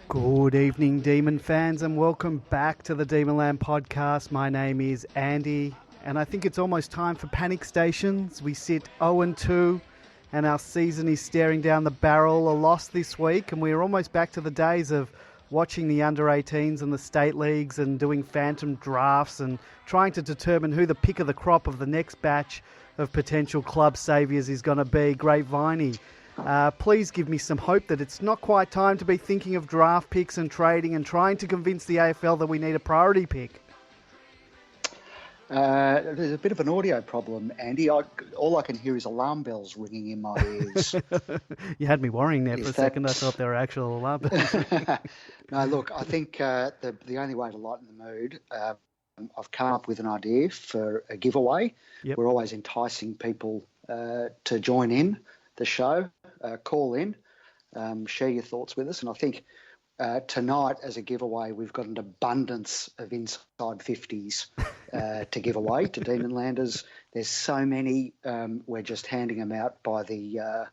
Good evening, Demon fans, and welcome back to the Demonland podcast. My name is Andy, and I think it's almost time for panic stations. We sit 0-2, and our season is staring down the barrel. A loss this week, and we're almost back to the days of watching the under-18s and the state leagues and doing phantom drafts and trying to determine who the pick of the crop of the next batch of potential club saviours is going to be. Grapeviney. Please give me some hope that it's not quite time to be thinking of draft picks and trading and trying to convince the AFL that we need a priority pick. There's a bit of an audio problem, Andy. All I can hear is alarm bells ringing in my ears. You had me worrying there for a second. I thought they were actual alarm bells. No, look, I think the only way to lighten the mood, I've come up with an idea for a giveaway. Yep. We're always enticing people to join in the show, call in, share your thoughts with us. And I think tonight as a giveaway, we've got an abundance of inside 50s to give away to Demonlanders. There's so many, we're just handing them out by the...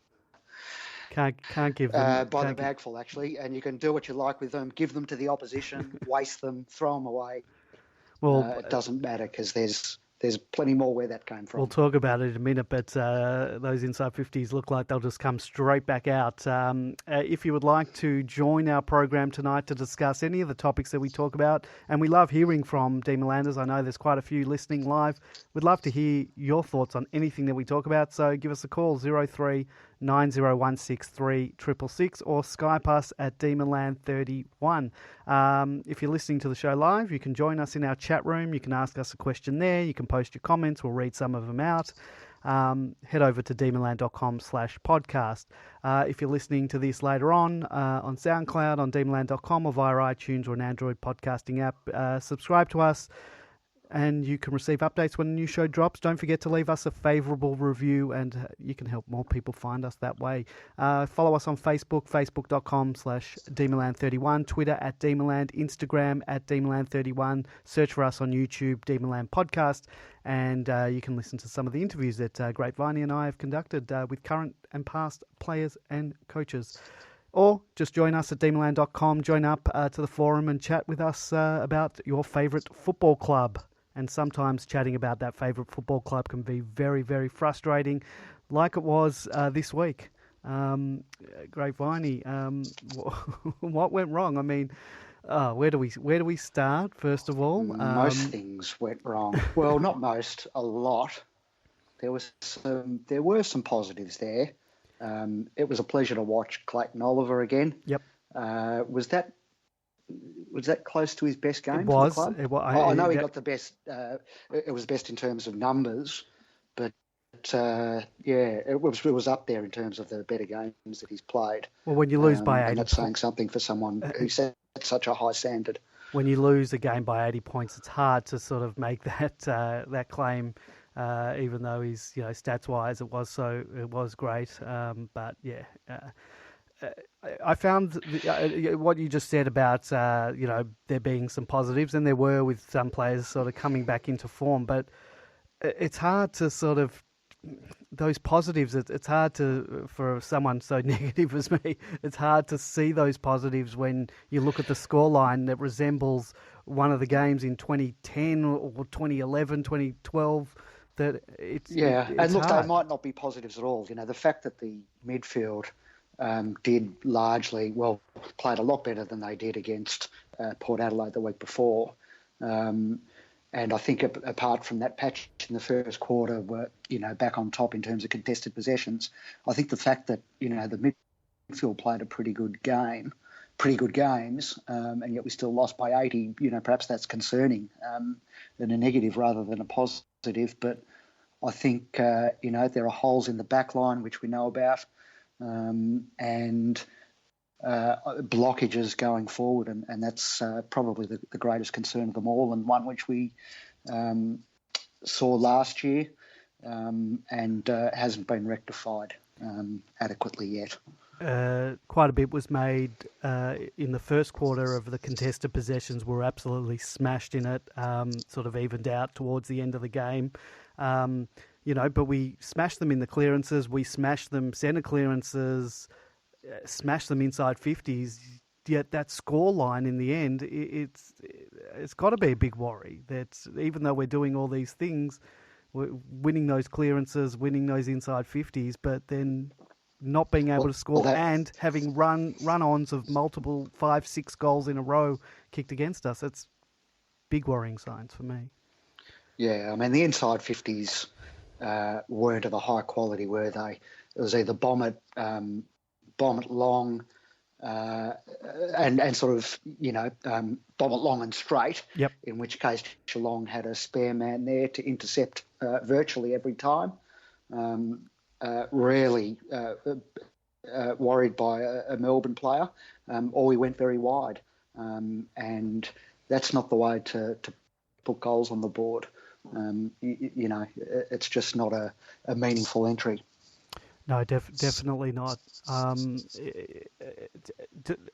Can't give them. By the bagful, actually. And you can do what you like with them, give them to the opposition, waste them, throw them away. Well, it doesn't matter because there's plenty more where that came from. We'll talk about it in a minute, but those Inside 50s look like they'll just come straight back out. If you would like to join our program tonight to discuss any of the topics that we talk about, and we love hearing from Demonlanders. I know there's quite a few listening live. We'd love to hear your thoughts on anything that we talk about, so give us a call, 03 9016 3666, or Skype us at Demonland31. If you're listening to the show live, you can join us in our chat room. You can ask us a question there. You can post your comments. We'll read some of them out. Head over to demonland.com/podcast. If you're listening to this later on SoundCloud, on demonland.com, or via iTunes or an Android podcasting app, subscribe to us, and you can receive updates when a new show drops. Don't forget to leave us a favourable review, and you can help more people find us that way. Follow us on Facebook, facebook.com/Demonland31, Twitter @Demonland, Instagram @Demonland31. Search for us on YouTube, Demonland Podcast, and you can listen to some of the interviews that Grapeviney and I have conducted with current and past players and coaches. Or just join us at demonland.com, join up to the forum and chat with us about your favourite football club. And sometimes chatting about that favourite football club can be very, very frustrating, like it was this week. Grapeviney, what went wrong? I mean, where do we start? First of all, most things went wrong. Well, not most, a lot. There were some positives there. It was a pleasure to watch Clayton Oliver again. Yep. Was that close to his best game? It was. For the club? I know he got the best. It was best in terms of numbers, but it was up there in terms of the better games that he's played. Well, when you lose by 80, and that's saying something for someone who set such a high standard. When you lose a game by 80 points, it's hard to sort of make that claim. Even though he's, stats wise, it was great. But yeah, I found what you just said about, there being some positives, and there were with some players sort of coming back into form, but it's hard to sort of, those positives, it's hard to, for someone so negative as me, it's hard to see those positives when you look at the scoreline that resembles one of the games in 2010 or 2011, 2012. And look, hard. They might not be positives at all. The fact that the midfield did largely, played a lot better than they did against Port Adelaide the week before. And I think apart from that patch in the first quarter, were back on top in terms of contested possessions. I think the fact that the midfield played a pretty good games, and yet we still lost by 80. Perhaps that's concerning, than a negative rather than a positive. But I think there are holes in the back line which we know about, and blockages going forward, and that's probably the greatest concern of them all, and one which we saw last year and hasn't been rectified adequately yet. Quite a bit was made in the first quarter of the contested possessions. Were absolutely smashed in it, sort of evened out towards the end of the game. But we smashed them in the clearances. We smashed them centre clearances, smashed them inside 50s. yet that score line in the end, it's got to be a big worry. That even though we're doing all these things, we're winning those clearances, winning those inside 50s, but then not being able to score and having run-ons of multiple 5-6 goals in a row kicked against us. It's big worrying signs for me. Yeah, I mean, the inside 50s weren't of a high quality, were they? It was either bomb it long, and sort of, bomb it long and straight, Yep. In which case Geelong had a spare man there to intercept virtually every time. Rarely worried by a Melbourne player, or we went very wide. And that's not the way to put goals on the board. It's just not a meaningful entry. No, definitely not.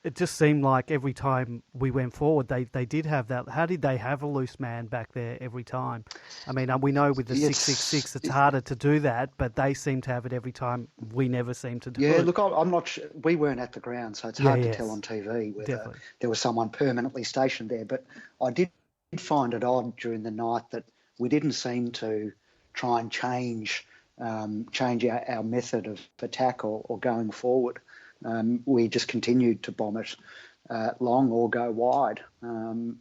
It just seemed like every time we went forward, they did have that. How did they have a loose man back there every time? I mean, we know with the 666, it's harder to do that, but they seem to have it every time. We never seem to do it. Yeah, look, I'm not sure. We weren't at the ground, so it's hard to tell on TV whether there was someone permanently stationed there. But I did find it odd during the night that we didn't seem to try and change our method of attack or going forward. We just continued to bomb it long or go wide. And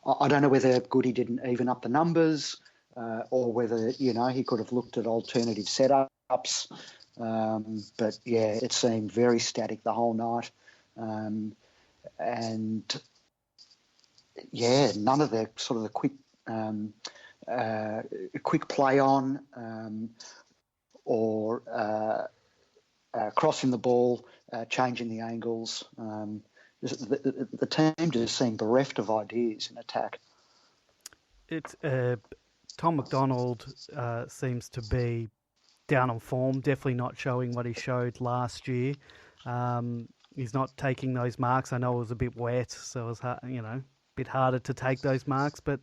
I don't know whether Goody didn't even up the numbers or whether, he could have looked at alternative setups. But, yeah, it seemed very static the whole night. And, yeah, none of the sort of the quick play on or crossing the ball, changing the angles. The team just seemed bereft of ideas in attack. It's Tom McDonald seems to be down on form, definitely not showing what he showed last year. He's not taking those marks. I know it was a bit wet, so it was a bit harder to take those marks, but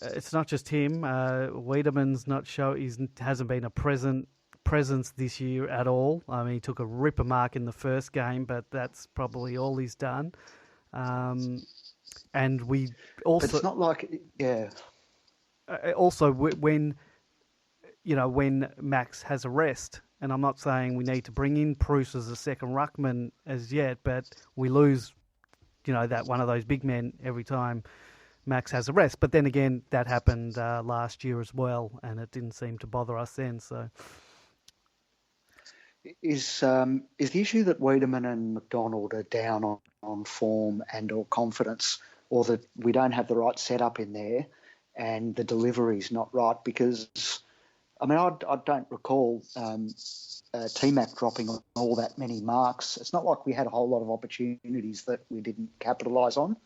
it's not just him. Wiedemann's not he hasn't been a presence this year at all. I mean, he took a ripper mark in the first game, but that's probably all he's done. And we also... But it's not like... Yeah. Also, when Max has a rest, and I'm not saying we need to bring in Bruce as a second ruckman as yet, but we lose, that one of those big men every time Max has a rest. But then again, that happened last year as well, and it didn't seem to bother us then. So, is the issue that Wiedemann and McDonald are down on form and or confidence, or that we don't have the right setup in there and the delivery's not right? Because I mean, I don't recall T-Mac dropping all that many marks. It's not like we had a whole lot of opportunities that we didn't capitalise on.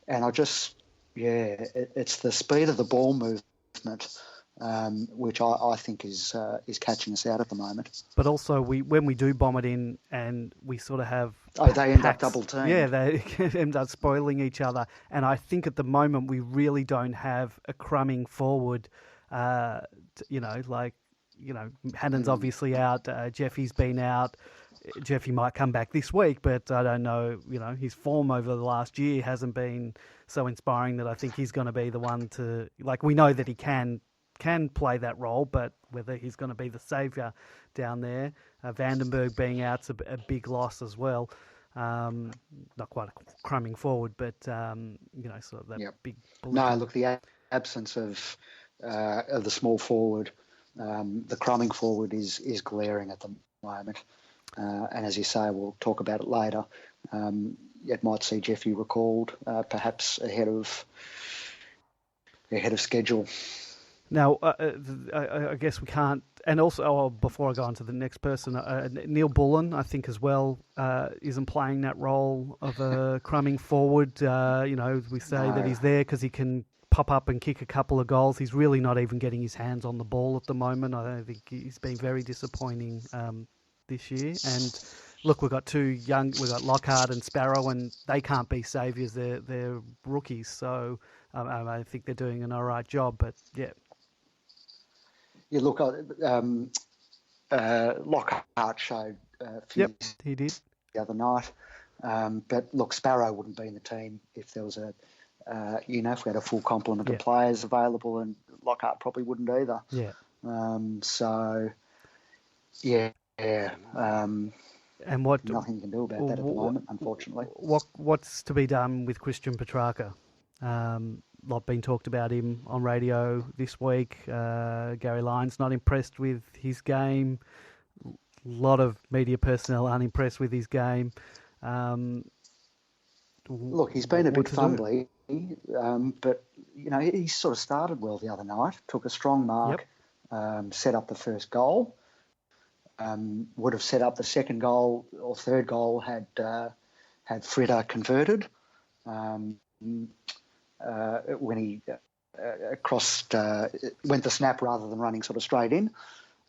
And I just, it's the speed of the ball movement, which I think is catching us out at the moment. But also, when we do bomb it in and we sort of have... they end up double teamed. Yeah, they end up spoiling each other. And I think at the moment we really don't have a crumbing forward. Hannon's obviously out. Jeffy's been out. Jeffy might come back this week, but I don't know. His form over the last year hasn't been so inspiring that I think he's going to be the one to... we know that he can play that role, but whether he's going to be the saviour down there. Vandenberg being out's a big loss as well. Not quite a crumbing forward, but sort of that big... No, look, the absence of the small forward, the crumbing forward is glaring at the moment. And as you say, we'll talk about it later. It might see Jeffy recalled, perhaps ahead of schedule. Now, I guess we can't... And also, before I go on to the next person, Neil Bullen, I think as well, isn't playing that role of a crumbing forward. We say that he's there because he can pop up and kick a couple of goals. He's really not even getting his hands on the ball at the moment. I think he's been very disappointing this year. And look, we've got we've got Lockhart and Sparrow, and they can't be saviours. They're rookies, so I think they're doing an all right job. But yeah. Yeah, look, Lockhart showed Yep, he did. other night. But look, Sparrow wouldn't be in the team if there was if we had a full complement of players available, and Lockhart probably wouldn't either. Yeah. And nothing you can do about that at the moment, unfortunately. What's to be done with Christian Petracca? Lot been talked about him on radio this week. Gary Lyons not impressed with his game. A lot of media personnel unimpressed with his game. Look, he's been a bit fumbly, but he sort of started well the other night. Took a strong mark, set up the first goal. Would have set up the second goal or third goal had Fritter converted when he went the snap rather than running sort of straight in,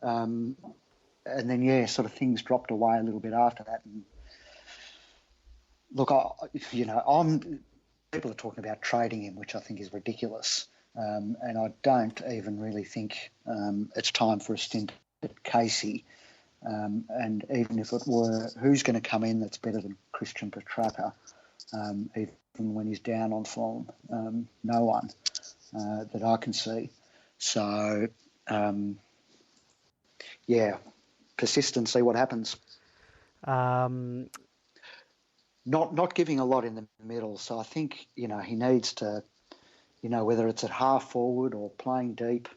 and then sort of things dropped away a little bit after that. And look, people are talking about trading him, which I think is ridiculous, and I don't even really think it's time for a stint at Casey. And even if it were, who's going to come in that's better than Christian Petracca, even when he's down on form? No one that I can see. So, persistence, see what happens. Not giving a lot in the middle. So I think, he needs to, whether it's at half forward or playing deep,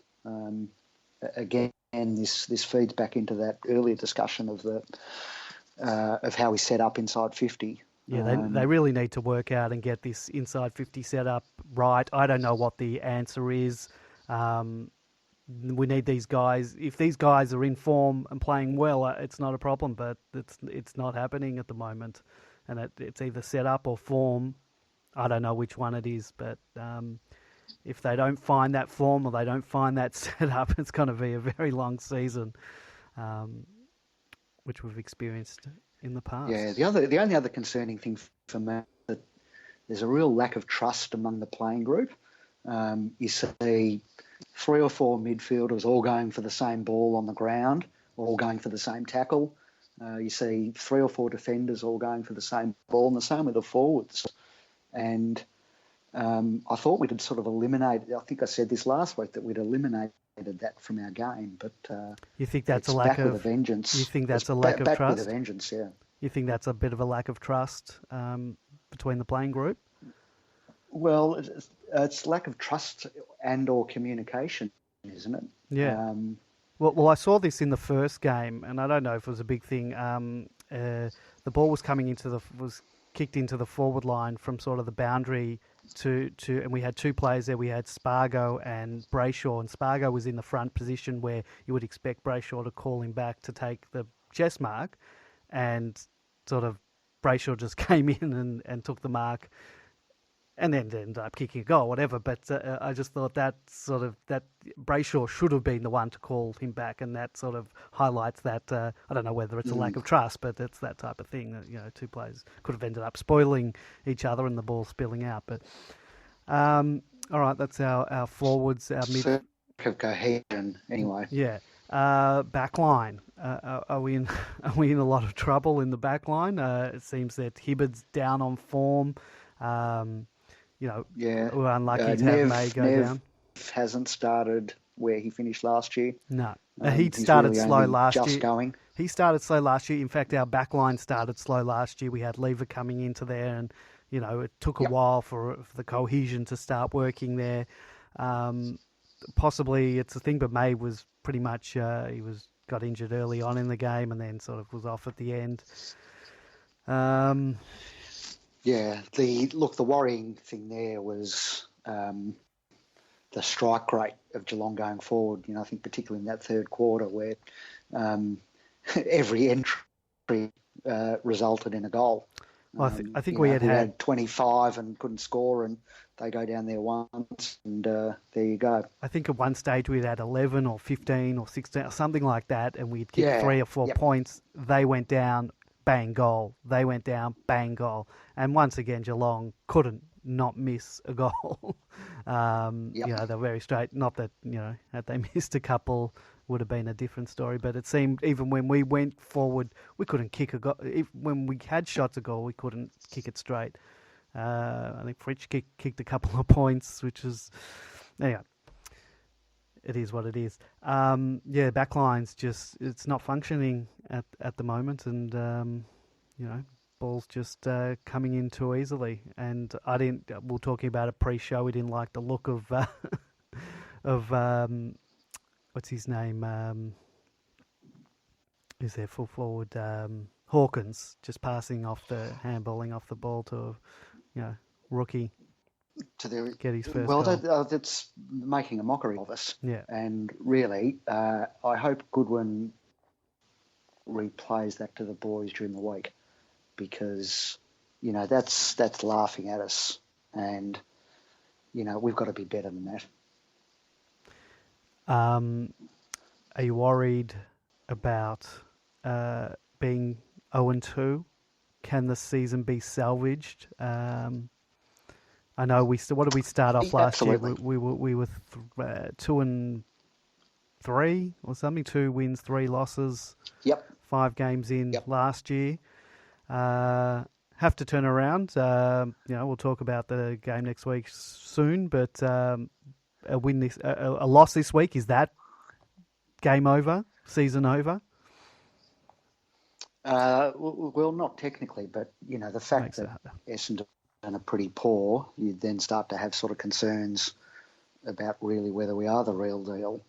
again, this feeds back into that earlier discussion of how he set up inside 50. Yeah, they really need to work out and get this inside 50 set up right. I don't know what the answer is. We need these guys. If these guys are in form and playing well, it's not a problem, but it's not happening at the moment. And it's either set up or form. I don't know which one it is, but if they don't find that form or they don't find that setup, it's going to be a very long season, which we've experienced in the past. Yeah, the only other concerning thing for me is that there's a real lack of trust among the playing group. You see 3 or 4 midfielders all going for the same ball on the ground, all going for the same tackle. You see 3 or 4 defenders all going for the same ball, and the same with the forwards. And I thought we'd sort of eliminated, I think I said this last week, that we'd eliminated that from our game, but you think that's a lack of vengeance? You think that's a lack of trust? Back with a vengeance, yeah. You think that's a bit of a lack of trust between the playing group? Well, it's lack of trust and or communication, isn't it? Yeah. Well, I saw this in the first game, and I don't know if it was a big thing. The ball was was kicked into the forward line from sort of the boundary and we had 2 players there. We had Spargo and Brayshaw, and Spargo was in the front position where you would expect Brayshaw to call him back to take the chest mark, and sort of Brayshaw just came in and took the mark, and then ended up kicking a goal, whatever. But I just thought that Brayshaw should have been the one to call him back, and that sort of highlights that. I don't know whether it's a lack of trust, but it's that type of thing. That, 2 players could have ended up spoiling each other and the ball spilling out. But all right, that's our forwards, our mid. Lack of cohesion, anyway. Yeah. Back line. Are we in a lot of trouble in the back line? It seems that Hibbard's down on form. We're unlucky to have May go down. Hasn't started where he finished last year. No, he started really slow last year. Just going. He started slow last year. In fact, our back line started slow last year. We had Lever coming into there, and it took a while for the cohesion to start working there. Possibly it's a thing, but May was pretty much got injured early on in the game, and then sort of was off at the end. Yeah, the worrying thing there was the strike rate of Geelong going forward. I think particularly in that third quarter where every entry resulted in a goal. Well, I think we had 25 and couldn't score, and they go down there once, and there you go. I think at one stage we'd had 11 or 15 or 16 or something like that, and we'd kicked 3 or 4 points. They went down, bang, goal. They went down, bang, goal. And once again, Geelong couldn't not miss a goal. They're very straight. Not that, had they missed a couple, would have been a different story. But it seemed even when we went forward, we couldn't kick a goal. When we had shots a goal, we couldn't kick it straight. I think Fritsch kicked a couple of points, which is, anyway, it is what it is. Backline's just, it's not functioning at the moment, and ball's just coming in too easily. And we're talking about it pre-show, we didn't like the look of what's his name? Is there full forward? Hawkins just passing off handballing off the ball to rookie to get his first goal. That's making a mockery of us. Yeah. And really, I hope Goodwin replays that to the boys during the week, because that's laughing at us, and we've got to be better than that. Are you worried about being 0-2? Can the season be salvaged? I know what did we start off last year? We were 2-3 or something. 2 wins, 3 losses. Yep. 5 games in last year. Have to turn around. We'll talk about the game next week soon. But a loss this week, is that game over? Season over? Well, not technically, but the fact that Essendon are pretty poor, you then start to have sort of concerns about really whether we are the real deal.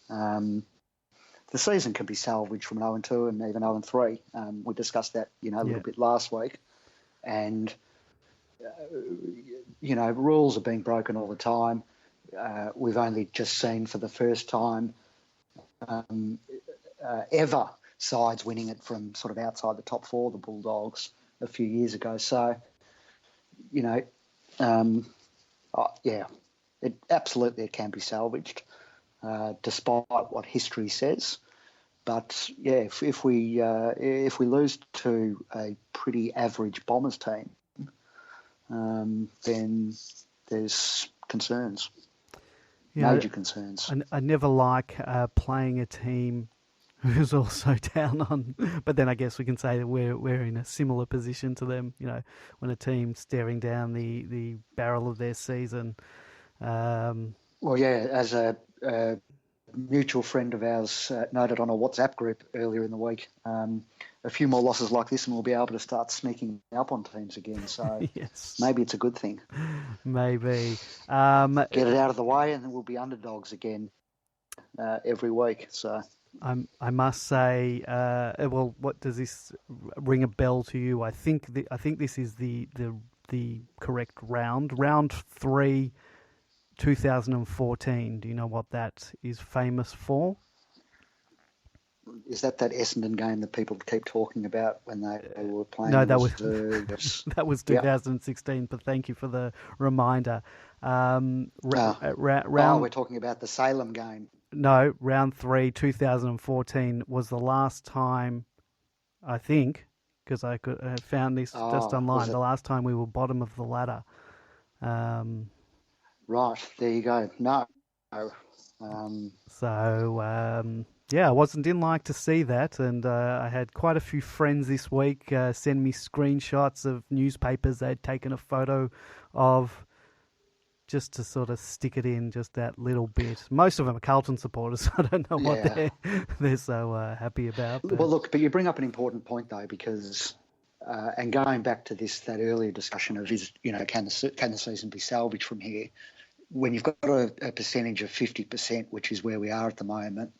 The season can be salvaged from 0-2 and even 0-3. We discussed that, a little bit last week, and rules are being broken all the time. We've only just seen for the first time ever sides winning it from sort of outside the top 4, the Bulldogs, a few years ago. So, it absolutely can be salvaged, despite what history says. But if we lose to a pretty average Bombers team, then there's concerns, major concerns. I never like playing a team who's also down on, but then I guess we can say that we're in a similar position to them. When a team's staring down the barrel of their season. As a mutual friend of ours noted on a WhatsApp group earlier in the week, a few more losses like this and we'll be able to start sneaking up on teams again. So yes. Maybe it's a good thing. Maybe. Get it out of the way and then we'll be underdogs again every week. So I must say, what does this ring a bell to you? I think this is the correct round 3. 2014. Do you know what that is famous for? Is that Essendon game that people keep talking about when they were playing? No, that was 2016. But thank you for the reminder. We're talking about the Salem game. No, round 3, 2014 was the last time, I think, because I found this just online. The last time we were bottom of the ladder. Right, there you go. No. I didn't like to see that, and I had quite a few friends this week send me screenshots of newspapers they'd taken a photo of, just to sort of stick it in just that little bit. Most of them are Carlton supporters. I don't know what they're so happy about. But... Well, look, but you bring up an important point though, because and going back to that earlier discussion of can the season be salvaged from here? When you've got a percentage of 50%, which is where we are at the moment,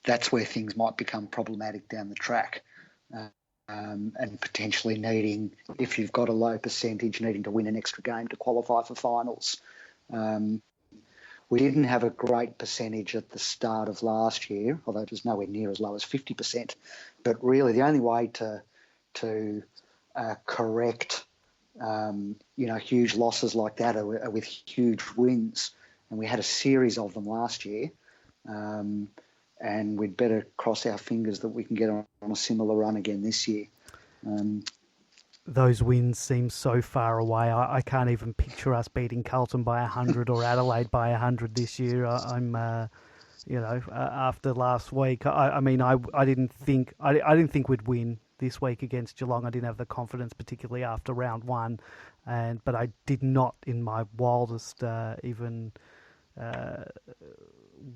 that's where things might become problematic down the track, and potentially needing, if you've got a low percentage, needing to win an extra game to qualify for finals. We didn't have a great percentage at the start of last year, although it was nowhere near as low as 50%. But really, the only way to correct huge losses like that are with huge wins, and we had a series of them last year, and we'd better cross our fingers that we can get on a similar run again this year. those wins seem so far away. I can't even picture us beating Carlton by 100 or Adelaide by 100 this year. After last week, I didn't think we'd win this week against Geelong. I didn't have the confidence, particularly after round one, but I did not, in my wildest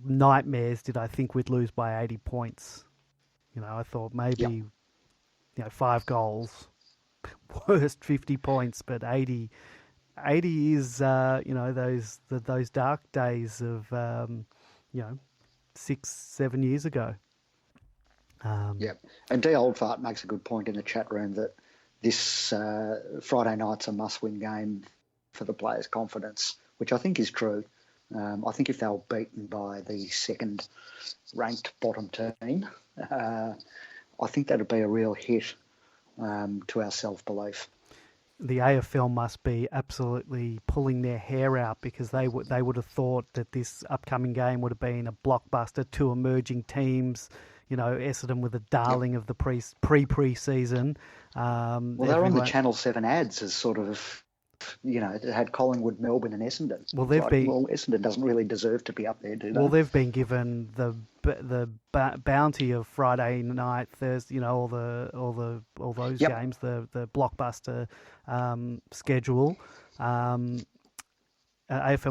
nightmares, did I think we'd lose by 80 points. I thought maybe 5 goals, worst 50 points, but 80 is those dark days of 6-7 years ago. And D. Oldfart makes a good point in the chat room that this Friday night's a must-win game for the players' confidence, which I think is true. I think if they were beaten by the second-ranked bottom team, I think that would be a real hit to our self-belief. The AFL must be absolutely pulling their hair out because they would have thought that this upcoming game would have been a blockbuster. Two emerging teams, Essendon were the darling of the pre-season. They're on the Channel 7 ads as sort of, it had Collingwood, Melbourne and Essendon. Well, Essendon doesn't really deserve to be up there, do they? Well, they've been given the bounty of Friday night, Thursday, all those games, the blockbuster schedule. AFL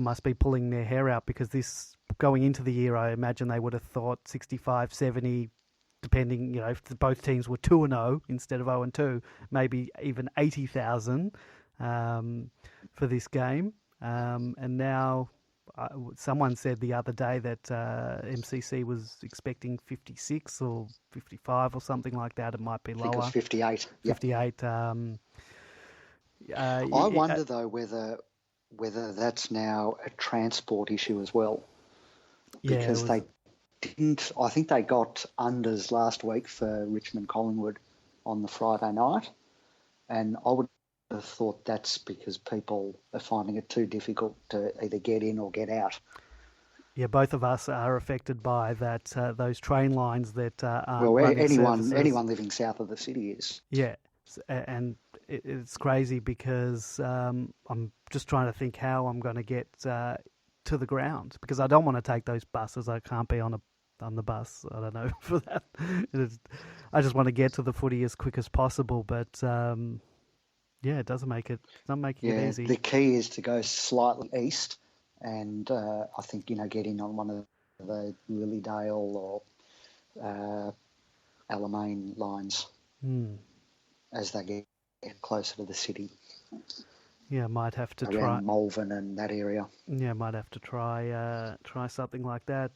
must be pulling their hair out because this going into the year, I imagine they would have thought 65, 70, depending, if both teams were 2-0 instead of 0-2, maybe even 80,000 for this game. And now someone said the other day that MCC was expecting 56 or 55 or something like that. It might be lower. I think it was 58. 58. I wonder, though, whether that's now a transport issue as well. Because they didn't... I think they got unders last week for Richmond Collingwood on the Friday night. And I would have thought that's because people are finding it too difficult to either get in or get out. Yeah, both of us are affected by that. Those train lines that anyone living south of the city is. Yeah, and it's crazy because I'm just trying to think how I'm going to get to the ground because I don't want to take those buses. I can't be on the bus. I don't know for that. I just want to get to the footy as quick as possible, but. It doesn't make it. It's not making it easy. The key is to go slightly east, and I think get in on one of the Lilydale or Alamein lines as they get closer to the city. Yeah, might have to around Malvern and that area. Yeah, might have to try something like that.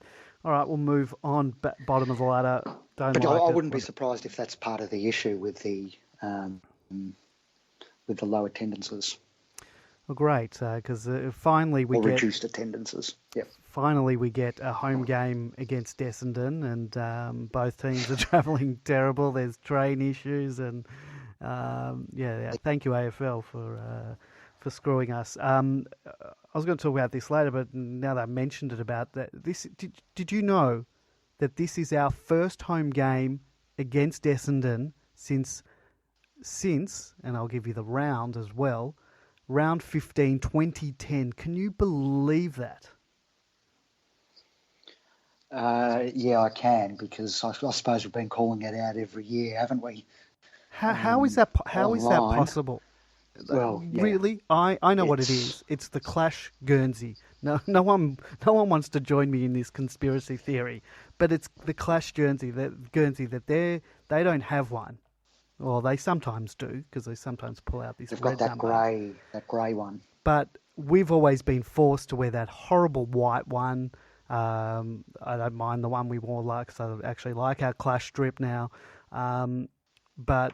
All right, we'll move on. Bottom of the ladder. I wouldn't be surprised if that's part of the issue with the low attendances. Well, great, because finally we get... Or reduced attendances, yep. Finally we get a home game against Essendon, and both teams are travelling terrible. There's train issues, and thank you AFL for screwing us. I was going to talk about this later, but now that I mentioned it about that, did you know that this is our first home game against Essendon since, and I'll give you the round as well, round 15, 2010. Can you believe that? I can, because I suppose we've been calling it out every year, haven't we? How is that? How is that possible? Well, really, I know what it is. It's the Clash Guernsey. No one wants to join me in this conspiracy theory, but it's the Clash Guernsey. That they don't have one. Well, they sometimes do, because they sometimes pull out this They've red got number. that grey one. But we've always been forced to wear that horrible white one. I don't mind the one we wore, because I actually like our Clash strip now. But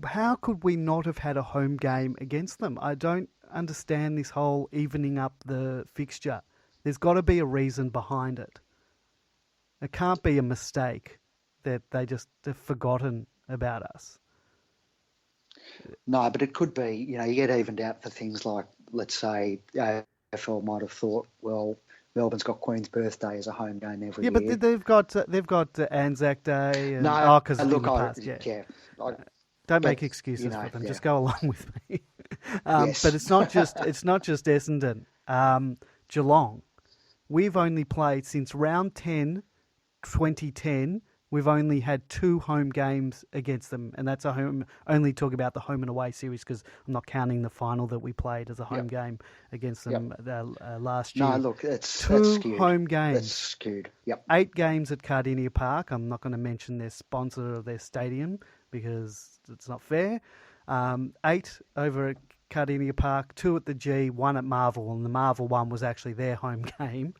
how could we not have had a home game against them? I don't understand this whole evening up the fixture. There's got to be a reason behind it. It can't be a mistake that they just have forgotten about us. No, but it could be, you get evened out for things like, let's say, AFL might have thought, well, Melbourne's got Queen's Birthday as a home game every year. Yeah, but they've got Anzac Day and Arcus in the past. Don't make But, excuses for them. yeah. Just go along with me. Yes. But it's not just Essendon. Geelong. We've only played since round 10, 2010. We've only had 2 home games against them, and that's only talk about the home and away series because I'm not counting the final that we played as a home game against them last year. No, look, that's 2 skewed. home games. That's skewed. Yep. 8 games at Cardinia Park. I'm not going to mention their sponsor of their stadium because it's not fair. 8 over at Cardinia Park, 2 at the G, 1 at Marvel, and the Marvel one was actually their home game.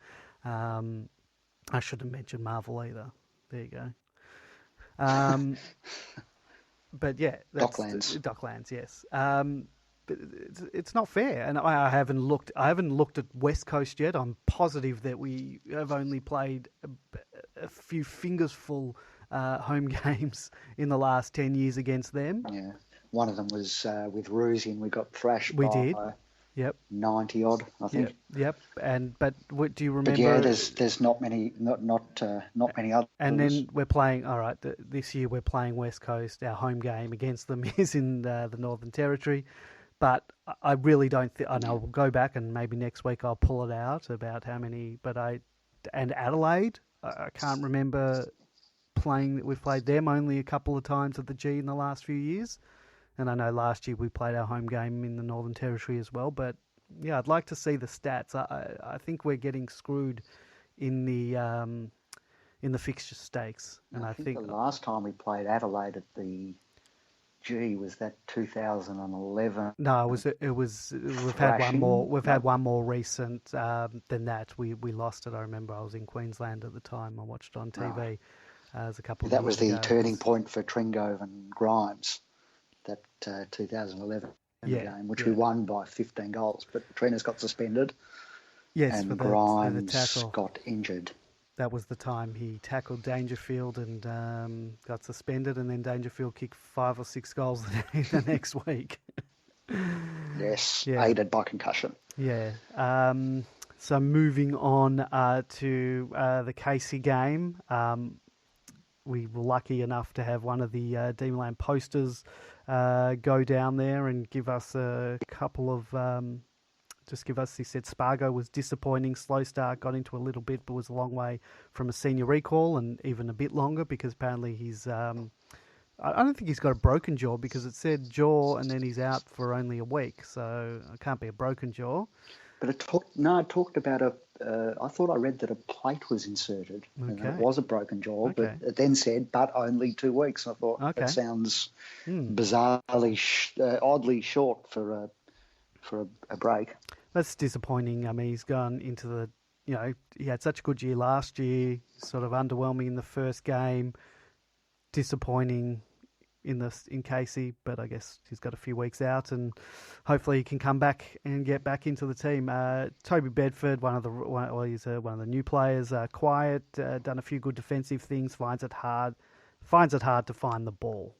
I shouldn't mention Marvel either. There you go. But yeah, that's Docklands, yes. But it's not fair, and I haven't looked at West Coast yet. I'm positive that we have only played a few fingersful home games in the last 10 years against them. Yeah, one of them was with Roosie, and we got thrashed. We did. Yep. 90 odd, I think. Yep. But what do you remember? But yeah, there's not many others. And then we're playing. All right, this year we're playing West Coast. Our home game against them is in the Northern Territory. But I really don't think. I know we'll go back and maybe next week I'll pull it out about how many. And Adelaide, I can't remember playing. We've played them only a couple of times at the G in the last few years. And I know last year we played our home game in the Northern Territory as well. But yeah, I'd like to see the stats. I think we're getting screwed in the fixture stakes. And I think the last time we played Adelaide at the G was that 2011. No, it was. We've had one more. We've had one more recent than that. We lost it. I remember I was in Queensland at the time. I watched it on TV. Right. As a couple. That of was years the ago. turning point for Tringove and Grimes. That 2011 game, which we won by 15 goals, but Trina's got suspended. Yes, and for Grimes the tackle. got injured. That was the time he tackled Dangerfield and got suspended, and then Dangerfield kicked 5 or 6 goals the next week. Yes, aided by concussion. Yeah. So moving on to the Casey game. We were lucky enough to have one of the Demonland posters go down there and give us a couple of... he said Spargo was disappointing, slow start, got into a little bit, but was a long way from a senior recall and even a bit longer because apparently he's... I don't think he's got a broken jaw because it said jaw and then he's out for only a week, so it can't be a broken jaw. But it talked about I thought I read that a plate was inserted. Okay. And it was a broken jaw, but it then said, but only 2 weeks. I thought that sounds bizarrely, oddly short for a break. That's disappointing. I mean, he's gone into the, he had such a good year last year, sort of underwhelming in the first game, disappointing in Casey, but I guess he's got a few weeks out and hopefully he can come back and get back into the team. Toby Bedford, he's one of the new players, quiet, done a few good defensive things, finds it hard to find the ball.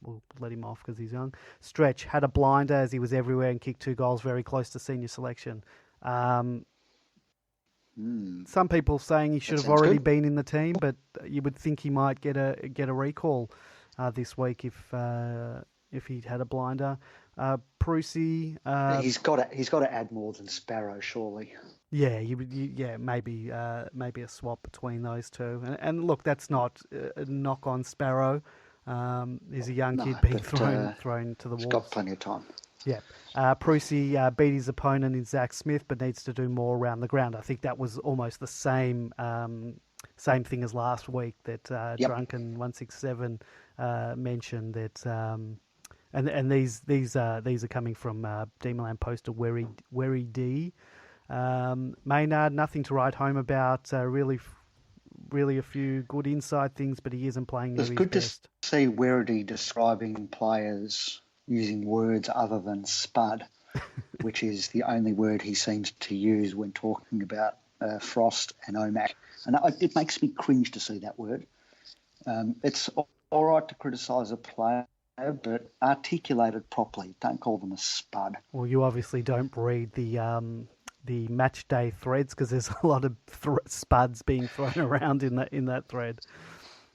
We'll let him off because he's young. Stretch had a blinder as he was everywhere and kicked 2 goals, very close to senior selection. Some people saying he should have already been in the team, but you would think he might get a recall this week if he'd had a blinder. Prusy, he's got to add more than Sparrow, surely. Yeah, maybe a swap between those two. And look, that's not a knock on Sparrow. He's a young kid being thrown to the walls. He's got plenty of time. Yeah. Prusy beat his opponent in Zach Smith, but needs to do more around the ground. I think that was almost the same thing as last week that Drunken 167 mentioned that. And these are coming from Demonland poster Werry D. Maynard, nothing to write home about. Really a few good inside things, but he isn't playing near his best. It's good to see Werrity describing players using words other than spud, which is the only word he seems to use when talking about Frost and Omac. And it makes me cringe to see that word. It's all right to criticise a player, but articulate it properly. Don't call them a spud. Well, you obviously don't read the match day threads because there's a lot of spuds being thrown around in that thread.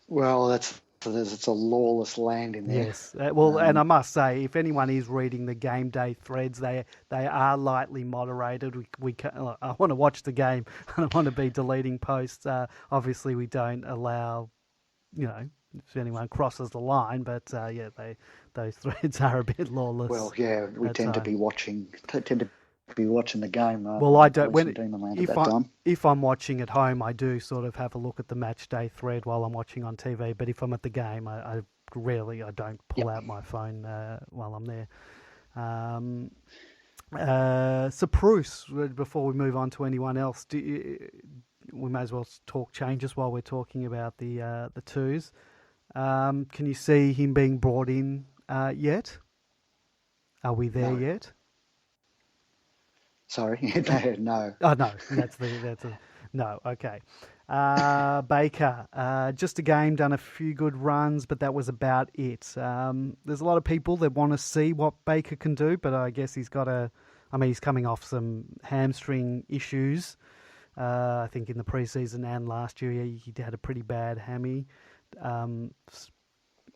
Well, that's it's a lawless land in there. Yes. And I must say, if anyone is reading the game day threads, they are lightly moderated. I want to watch the game. I don't want to be deleting posts. Obviously, we don't allow, if anyone crosses the line. But those threads are a bit lawless. Well, yeah, we tend to be watching the game. Well, I don't. If I'm watching at home, I do sort of have a look at the match day thread while I'm watching on TV. But if I'm at the game, I don't pull out my phone while I'm there. So Bruce, before we move on to anyone else, we may as well talk changes while we're talking about the twos. Can you see him being brought in yet? Are we there yet? Sorry, no. Oh no, that's a no. Okay. Baker, just a game, done a few good runs, but that was about it. There's a lot of people that want to see what Baker can do, but I guess he's coming off some hamstring issues. I think in the preseason and last year he had a pretty bad hammy.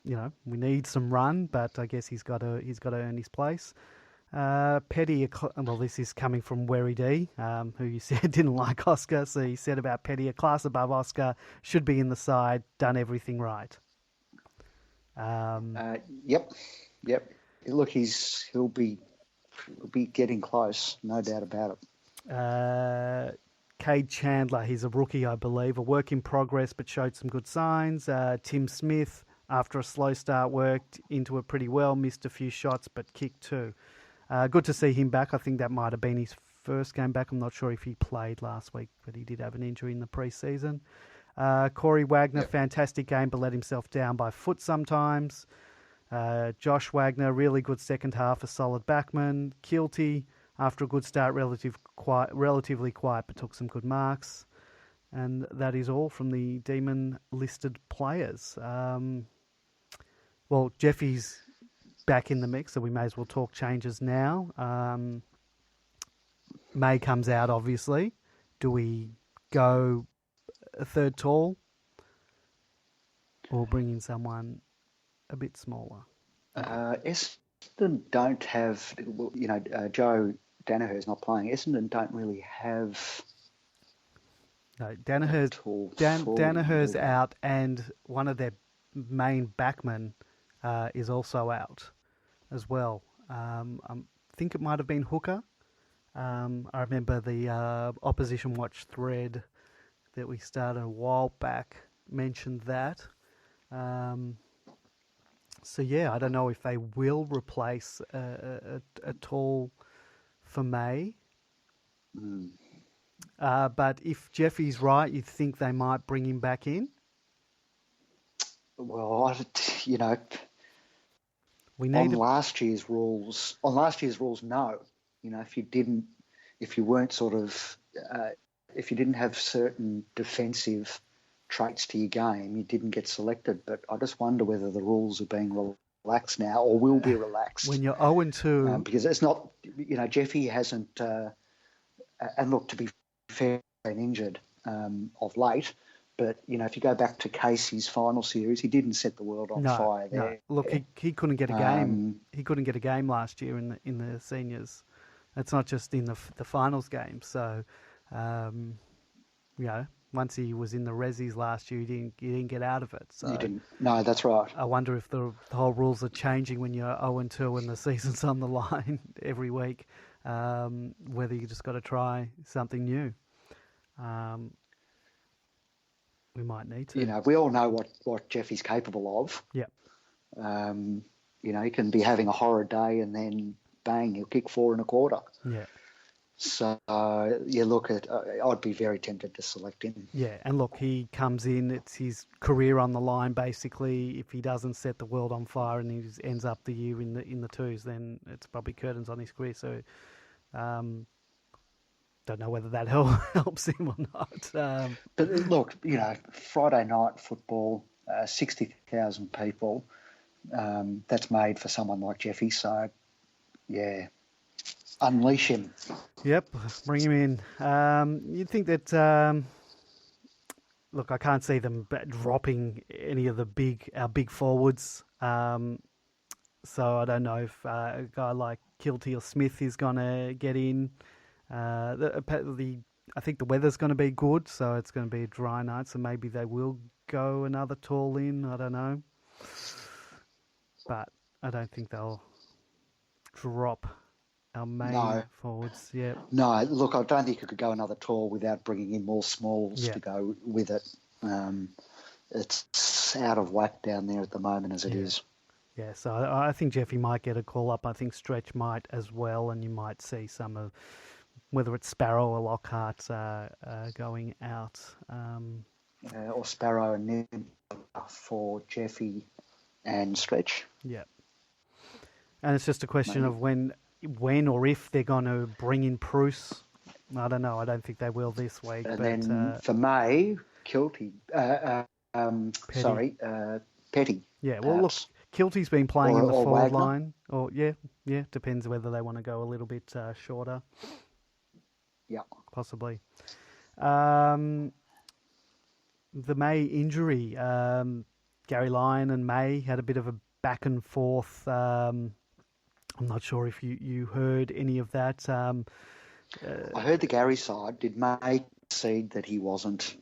We need some run, but I guess he's got to earn his place. Petty, well, this is coming from Werry D, who you said didn't like Oscar. So he said about Petty, a class above Oscar, should be in the side, done everything right. Yep. Look, he'll be getting close, no doubt about it. Cade Chandler, he's a rookie, I believe, a work in progress, but showed some good signs. Tim Smith, after a slow start, worked into it pretty well, missed a few shots, but kicked too. Good to see him back. I think that might have been his first game back. I'm not sure if he played last week, but he did have an injury in the pre-season. Corey Wagner, fantastic game, but let himself down by foot sometimes. Josh Wagner, really good second half, a solid backman. Kilty, after a good start, relatively quiet, but took some good marks. And that is all from the Demon listed players. Jeffy's back in the mix, so we may as well talk changes now. May comes out, obviously. Do we go a third tall or bring in someone a bit smaller? Essendon don't have, Joe Danaher's not playing. Essendon don't really have. No, Danaher's out, and one of their main backmen is also out as well. I think it might have been Hooker. I remember the Opposition Watch thread that we started a while back mentioned that. I don't know if they will replace a tall for May. But if Jeffy's right, you think they might bring him back in? Well, we need last year's rules. On last year's rules, no. If you didn't have certain defensive traits to your game, you didn't get selected. But I just wonder whether the rules are being relaxed now or will be relaxed. When you're 0-2... because it's not, Jeffy hasn't... and look, to be fair, been injured of late. But, if you go back to Casey's final series, he didn't set the world on fire there. No. Look, he couldn't get a game. He couldn't get a game last year in the seniors. It's not just in the finals game. So, once he was in the resis last year, he didn't get out of it. So you didn't. No, that's right. I wonder if the whole rules are changing when you're 0-2 and the season's on the line every week. Whether you just got to try something new. We might need to. We all know what Jeffy's capable of. Yeah. He can be having a horrid day and then bang, he'll kick 4 1/4. Yeah. So, I'd be very tempted to select him. Yeah, and look, he comes in, it's his career on the line, basically. If he doesn't set the world on fire and he ends up the year in the twos, then it's probably curtains on his career. So, don't know whether that helps him or not. But look, Friday night football, 60,000 people, that's made for someone like Jeffy. So, yeah, unleash him. Yep, bring him in. You'd think that, look, I can't see them dropping any of our big forwards. So I don't know if a guy like Kilty or Smith is going to get in. I think the weather's going to be good, so it's going to be a dry night. So maybe they will go another tall in. I don't know, but I don't think they'll drop our main forwards. Yeah. No, look, I don't think you could go another tall without bringing in more smalls to go with it. It's out of whack down there at the moment as it is. Yeah, so I think Jeffy might get a call up. I think Stretch might as well, and you might see some of, whether it's Sparrow or Lockhart going out. Or Sparrow and Nim for Jeffy and Stretch. Yeah. And it's just a question of when or if they're going to bring in Bruce. I don't know. I don't think they will this week. And then for May, Kilty. Petty. Yeah, well, look, Kilty's been playing in the forward line. Or depends whether they want to go a little bit shorter. Yeah, possibly. The May injury, Gary Lyon and May had a bit of a back and forth. I'm not sure if you heard any of that. I heard the Gary side. Did May concede that he wasn't,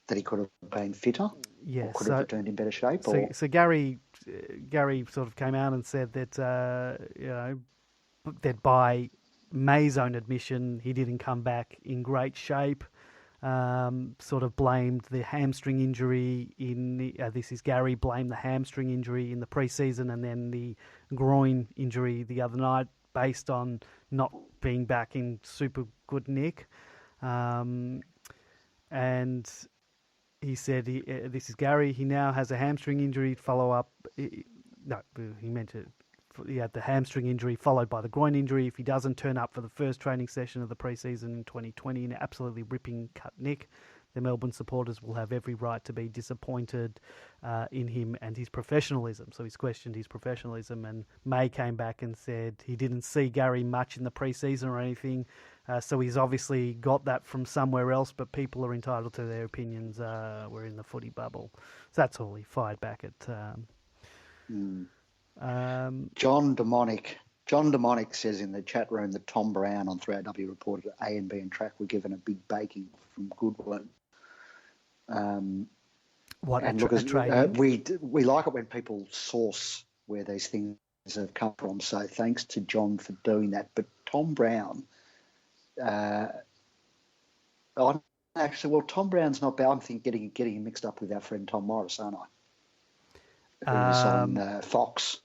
that he could have been fitter? Yes. Or could have returned in better shape? So Gary sort of came out and said that, that by May's own admission, he didn't come back in great shape. Sort of blamed the hamstring injury this is Gary, blamed the hamstring injury in the pre-season and then the groin injury the other night based on not being back in super good nick. And he said, this is Gary, he now has a hamstring injury follow-up. He meant it. He had the hamstring injury followed by the groin injury. If he doesn't turn up for the first training session of the pre-season in 2020 in absolutely ripping cut nick, the Melbourne supporters will have every right to be disappointed in him and his professionalism. So he's questioned his professionalism, and May came back and said he didn't see Gary much in the pre-season or anything, so he's obviously got that from somewhere else, but people are entitled to their opinions. We're in the footy bubble. So that's all he fired back at... John Demonic says in the chat room that Tom Brown on 3AW reported that A and B and track were given a big baking from Goodwin. We like it when people source where these things have come from. So thanks to John for doing that. But Tom Brown, Tom Brown's not bad. I'm thinking getting him mixed up with our friend Tom Morris, aren't I? Who's on Fox.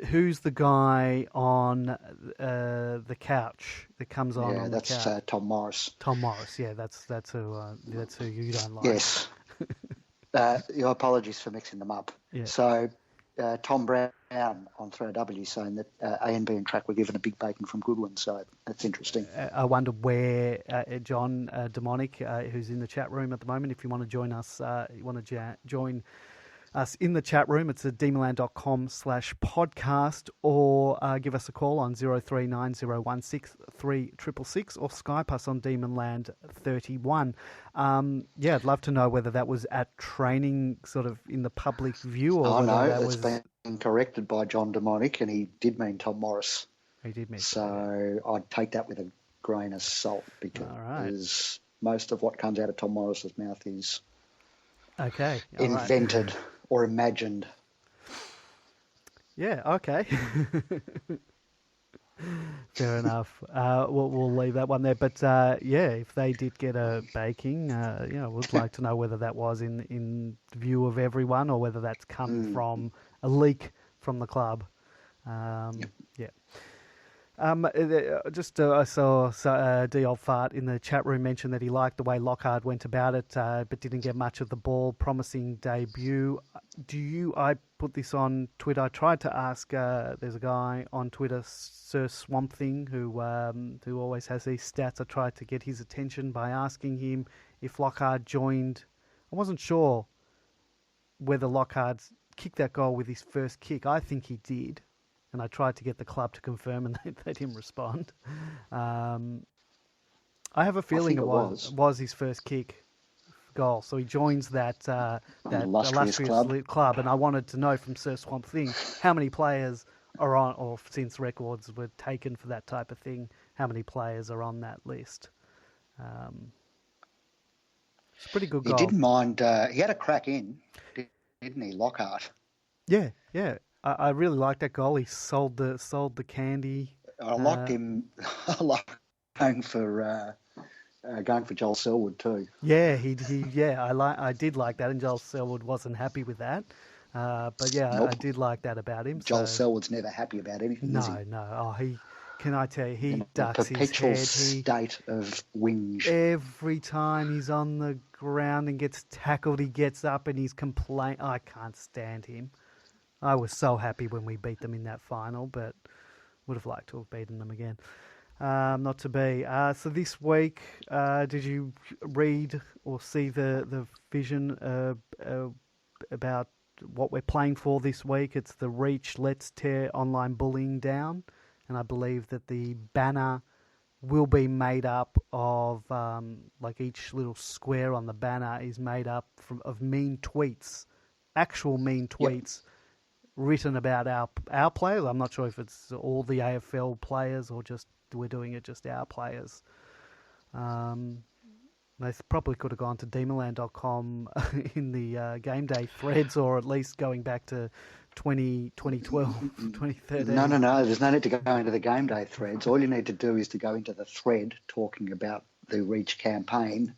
Who's the guy on the couch that comes on? Yeah, that's Tom Morris. Tom Morris, yeah, that's who you don't like. Yes. Your apologies for mixing them up. Yeah. So Tom Brown on 3AW saying that A and B and track were given a big baking from Goodwin, so that's interesting. I wonder where John Demonic, who's in the chat room at the moment, if you want to join us, join us in the chat room, it's at demandland.com/podcast, or give us a call on 0390163666 or Skype us on Demonland31. I'd love to know whether that was at training, sort of in the public view, or it's been corrected by John Demonic, and he did mean Tom Morris. He did mean. So I'd take that with a grain of salt, because most of what comes out of Tom Morris's mouth is invented. Or imagined. Yeah, okay. Fair enough. We'll leave that one there. But, if they did get a baking, we'd like to know whether that was in view of everyone or whether that's come from a leak from the club. I saw D. Old Fart in the chat room mention that he liked the way Lockhart went about it, but didn't get much of the ball. Promising debut. I put this on Twitter. I tried to ask, there's a guy on Twitter, Sir Swamp Thing, who always has these stats. I tried to get his attention by asking him if Lockhart joined. I wasn't sure whether Lockhart kicked that goal with his first kick. I think he did. And I tried to get the club to confirm, and they didn't respond. I have a feeling it was his first kick goal. So he joins that illustrious club. club. And I wanted to know from Sir Swamp Thing how many players are on, or since records were taken for that type of thing, how many players are on that list. It's a pretty good goal. He didn't mind. He had a crack in, didn't he, Lockhart? Yeah. I really liked that goal. He sold the candy. I liked him. I like going for Joel Selwood too. Yeah, I did like that, and Joel Selwood wasn't happy with that. But yeah, Nope. I did like that about him. Joel Selwood's never happy about anything, is he? No. Oh, can I tell you, he ducks his perpetual head. State of whinge. Every time he's on the ground and gets tackled, he gets up and he's complaining. I can't stand him. I was so happy when we beat them in that final, but would have liked to have beaten them again. Not to be. So this week, did you read or see the vision about what we're playing for this week? It's the Reach Let's Tear Online Bullying Down. And I believe that the banner will be made up of, like each little square on the banner is made up of mean tweets, actual mean tweets. Yep. Written about our players. I'm not sure if it's all the AFL players or just we're doing it just our players. They probably could have gone to demonland.com in the game day threads, or at least going back to 2012, 2013. No. There's no need to go into the game day threads. All you need to do is to go into the thread talking about the Reach campaign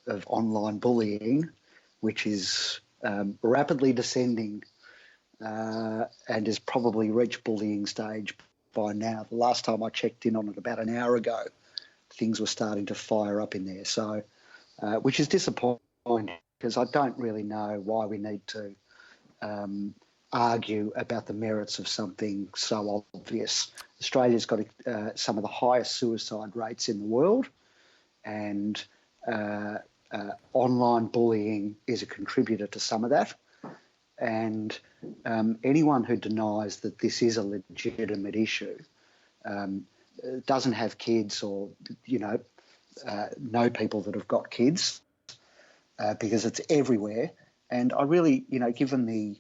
of online bullying, which is rapidly descending and has probably reached bullying stage by now. The last time I checked in on it about an hour ago, things were starting to fire up in there. So, which is disappointing because I don't really know why we need to argue about the merits of something so obvious. Australia's got some of the highest suicide rates in the world, and online bullying is a contributor to some of that. And anyone who denies that this is a legitimate issue doesn't have kids or, know people that have got kids because it's everywhere. And I really, given the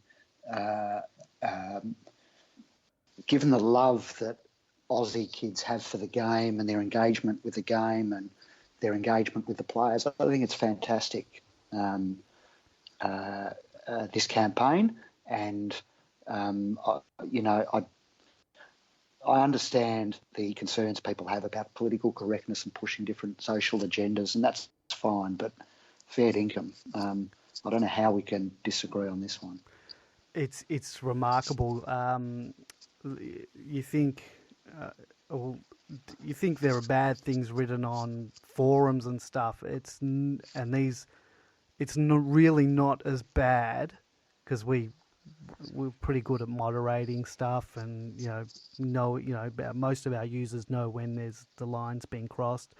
love that Aussie kids have for the game and their engagement with the game and their engagement with the players, I think it's fantastic. This campaign, and I understand the concerns people have about political correctness and pushing different social agendas, and that's fine. But fair income, I don't know how we can disagree on this one. It's remarkable. You think there are bad things written on forums and stuff. It's really not as bad because we're pretty good at moderating stuff, and most of our users know when there's the lines being crossed.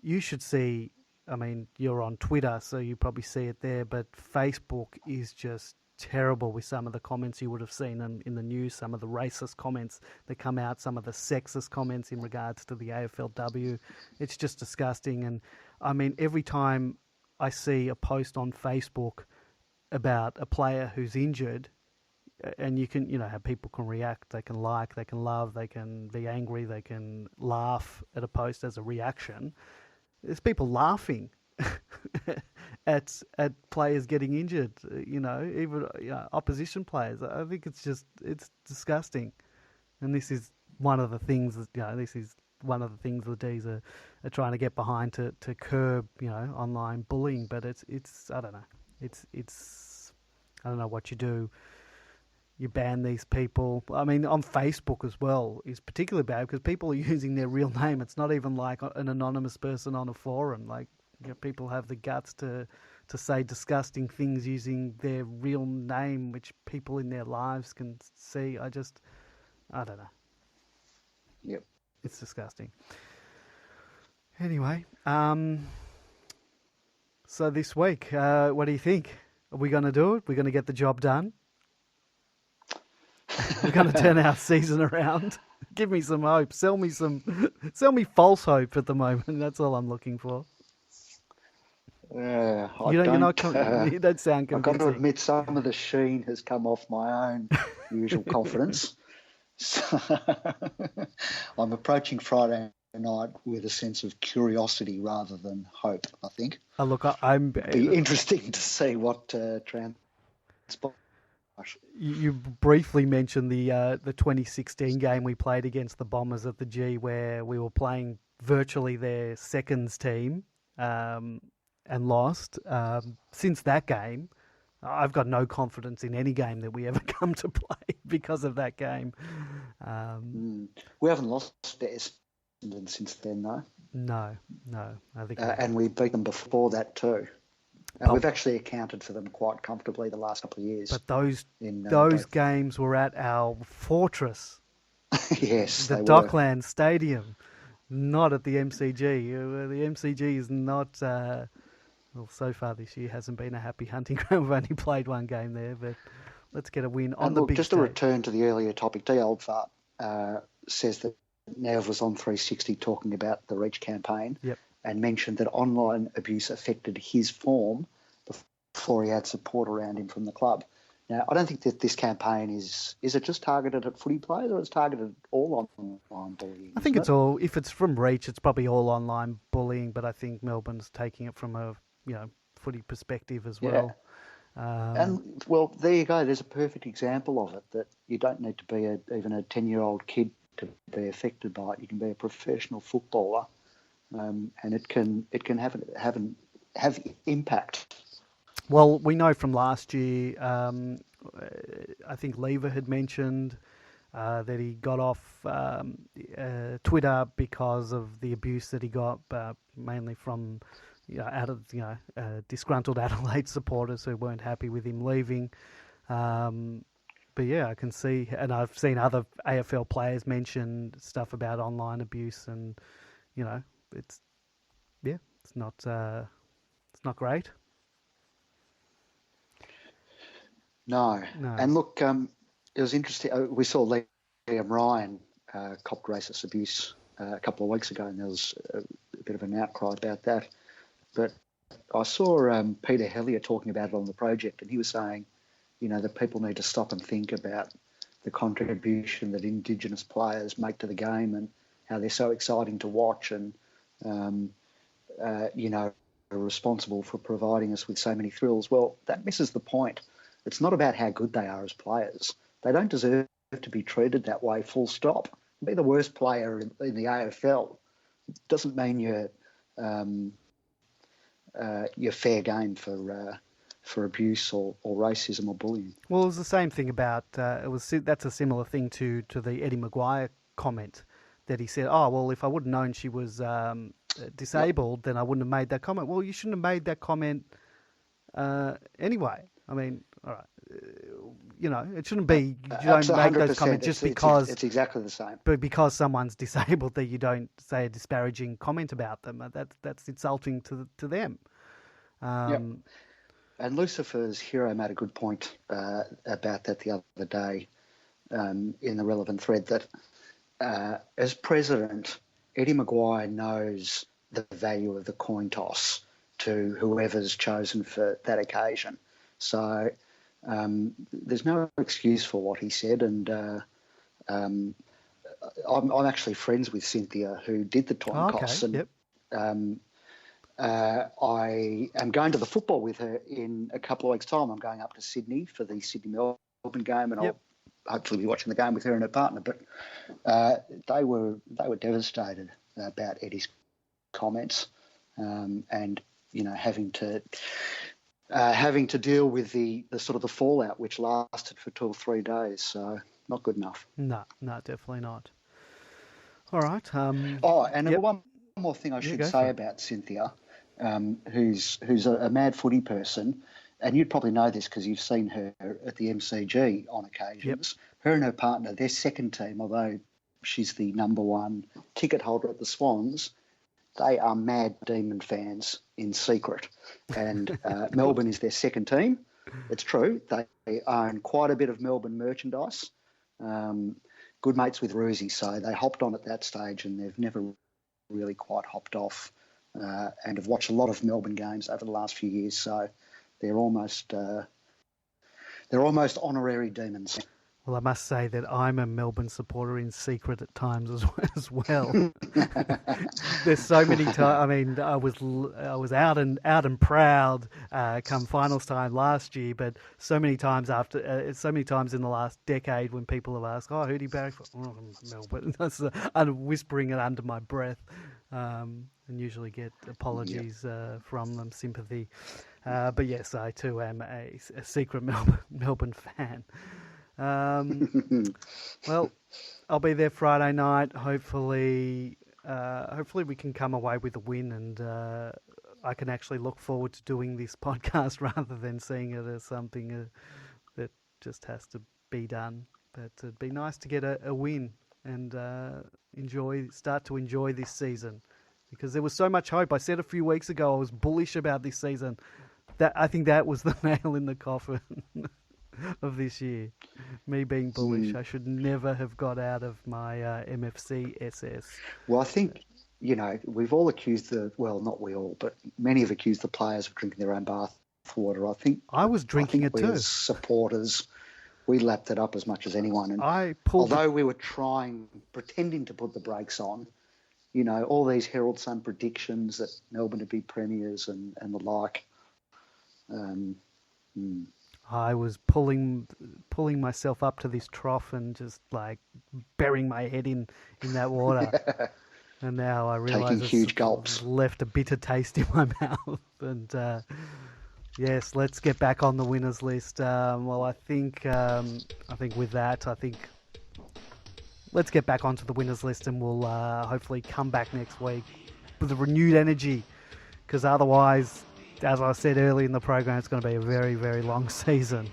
You should see. I mean, you're on Twitter, so you probably see it there. But Facebook is just terrible with some of the comments you would have seen in the news. Some of the racist comments that come out, some of the sexist comments in regards to the AFLW. It's just disgusting. And I mean, every time I see a post on Facebook about a player who's injured, and you can, how people can react. They can like, they can love, they can be angry, they can laugh at a post as a reaction. There's people laughing at players getting injured, even opposition players. I think it's disgusting. And this is one of the things that, the D's are trying to get behind to curb, online bullying. But it's I don't know. It's I don't know what you do. You ban these people. I mean, on Facebook as well is particularly bad because people are using their real name. It's not even like an anonymous person on a forum. Like, people have the guts to say disgusting things using their real name, which people in their lives can see. I don't know. Yep. It's disgusting. Anyway, so this week, what do you think? Are we going to do it? We're going to get the job done? We're going to turn our season around. Give me some hope. Sell me false hope at the moment. That's all I'm looking for. You don't sound I've got to convincing. admit, some of the sheen has come off my own usual confidence. So I'm approaching Friday night with a sense of curiosity rather than hope, I think. Look, I'm. It'd be interesting to see what transpires. You briefly mentioned the 2016 game we played against the Bombers at the G, where we were playing virtually their seconds team and lost. Since that game, I've got no confidence in any game that we ever come to play because of that game. We haven't lost Essendon since then, though. No, I think, and we beat them before that too. We've actually accounted for them quite comfortably the last couple of years. But those games were at our fortress. Yes, the Docklands Stadium, not at the MCG. The MCG is not. Well, so far this year hasn't been a happy hunting ground. We've only played one game there, but let's get a win on the big stage. Just to return to the earlier topic, D. Oldfart says that Nev was on 360 talking about the Reach campaign. Yep. And mentioned that online abuse affected his form before he had support around him from the club. Now, I don't think that this campaign is it just targeted at footy players, or it's targeted at all online bullying? I think it's all, if it's from Reach, it's probably all online bullying, but I think Melbourne's taking it from a footy perspective as well. And, well, there you go. There's a perfect example of it, that you don't need to be even a 10-year-old kid to be affected by it. You can be a professional footballer. And it can have impact. Well, we know from last year. I think Lever had mentioned that he got off Twitter because of the abuse that he got, mainly from disgruntled Adelaide supporters who weren't happy with him leaving. But yeah, I can see, and I've seen other AFL players mention stuff about online abuse, and it's not great. No. And look, it was interesting. We saw Liam Ryan copped racist abuse a couple of weeks ago, and there was a bit of an outcry about that. But I saw Peter Hellier talking about it on the project, and he was saying, that people need to stop and think about the contribution that Indigenous players make to the game and how they're so exciting to watch, and are responsible for providing us with so many thrills. Well, that misses the point. It's not about how good they are as players. They don't deserve to be treated that way, full stop. Be the worst player in the AFL. It doesn't mean you're fair game for abuse or racism or bullying. Well, it was the same thing about that's a similar thing to the Eddie Maguire comment that he said, "Oh, well, if I would have known she was disabled, then I wouldn't have made that comment." Well, you shouldn't have made that comment anyway. I mean, all right, it shouldn't be. You don't make those comments just because it's exactly the same. But because someone's disabled, that you don't say a disparaging comment about them. That's insulting to them. And Lucifer's Hero made a good point about that the other day in the relevant thread, that as president, Eddie Maguire knows the value of the coin toss to whoever's chosen for that occasion. So there's no excuse for what he said. And I'm actually friends with Cynthia, who did the coin toss. And I am going to the football with her in a couple of weeks' time. I'm going up to Sydney for the Sydney-Melbourne game, and I'll hopefully be watching the game with her and her partner. But they were devastated about Eddie's comments, and having to deal with the sort of the fallout, which lasted for 2 or 3 days. So not good enough. No, definitely not. All right. One more thing I should say about Cynthia, who's a mad footy person, and you'd probably know this because you've seen her at the MCG on occasions. Yep. Her and her partner, their second team, although she's the number one ticket holder at the Swans, they are mad Demon fans in secret. And Melbourne is their second team. It's true. They own quite a bit of Melbourne merchandise. Good mates with Roosie, so they hopped on at that stage, and they've never really quite hopped off and have watched a lot of Melbourne games over the last few years. So they're almost honorary demons. Well, I must say that I'm a Melbourne supporter in secret at times as well. There's so many times. I mean, I was out and proud come finals time last year, but so many times in the last decade when people have asked, "Oh, who do you back for?" Oh, Melbourne. I'm whispering it under my breath, and usually get apologies from them, sympathy. But yes, I too am a secret Melbourne fan. Well, I'll be there Friday night. Hopefully we can come away with a win, and I can actually look forward to doing this podcast rather than seeing it as something that just has to be done. But it'd be nice to get a win and start to enjoy this season, because there was so much hope. I said a few weeks ago I was bullish about this season. I think that was the nail in the coffin of this year. Me being bullish. I should never have got out of my MFC SS. Well, I think, we've all accused not we all, but many have accused the players of drinking their own bath water. I think I was drinking it too. As supporters, we lapped it up as much as anyone. And although we were pretending to put the brakes on, all these Herald Sun predictions that Melbourne would be premiers and the like. I was pulling myself up to this trough and just like burying my head in that water. And now I realise taking huge gulps left a bitter taste in my mouth. And yes, let's get back on the winners list. Well, I think with that, let's get back onto the winners list, and we'll hopefully come back next week with a renewed energy. Because otherwise, as I said earlier in the program, it's going to be a very, very long season.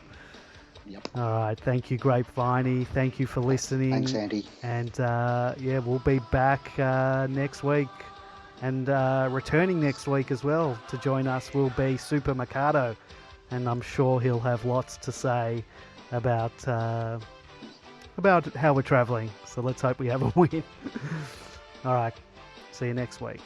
Yep. All right. Thank you, Grapeviney. Thank you for listening. Thanks, Andy. And we'll be back next week. And returning next week as well to join us will be Super Mercado. And I'm sure he'll have lots to say about how we're travelling. So let's hope we have a win. All right. See you next week.